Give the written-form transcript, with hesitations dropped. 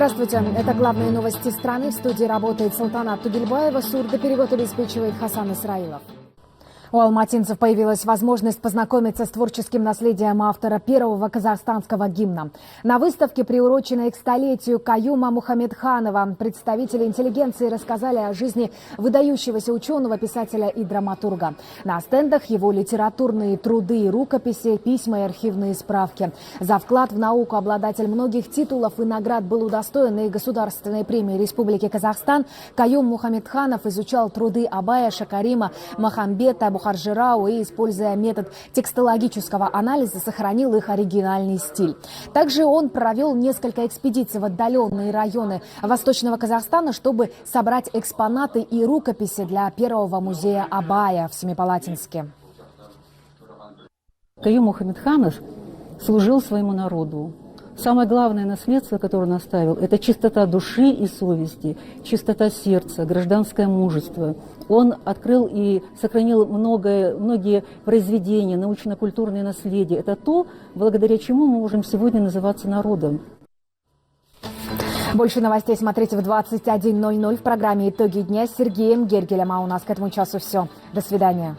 Здравствуйте. Это главные новости страны. В студии работает Салтанат Тугельбаева. Сурдоперевод обеспечивает Хасан Исраилов. У алматинцев появилась возможность познакомиться с творческим наследием автора первого казахстанского гимна. На выставке, приуроченной к столетию Каюма Мухамедханова, представители интеллигенции рассказали о жизни выдающегося ученого, писателя и драматурга. На стендах его литературные труды и рукописи, письма и архивные справки. За вклад в науку обладатель многих титулов и наград был удостоен и Государственной премии Республики Казахстан. Каюм Мухамедханов изучал труды Абая, Шакарима, Махамбета, Бухаржирау и, используя метод текстологического анализа, сохранил их оригинальный стиль. Также он провел несколько экспедиций в отдаленные районы Восточного Казахстана, чтобы собрать экспонаты и рукописи для первого музея Абая в Семипалатинске. Каюм Мухамедханов служил своему народу. Самое главное наследство, которое он оставил, это чистота души и совести, чистота сердца, гражданское мужество. Он открыл и сохранил многие произведения, научно-культурное наследие. Это то, благодаря чему мы можем сегодня называться народом. Больше новостей смотрите в 21:00 в программе «Итоги дня» с Сергеем Гергелем. А у нас к этому часу все. До свидания.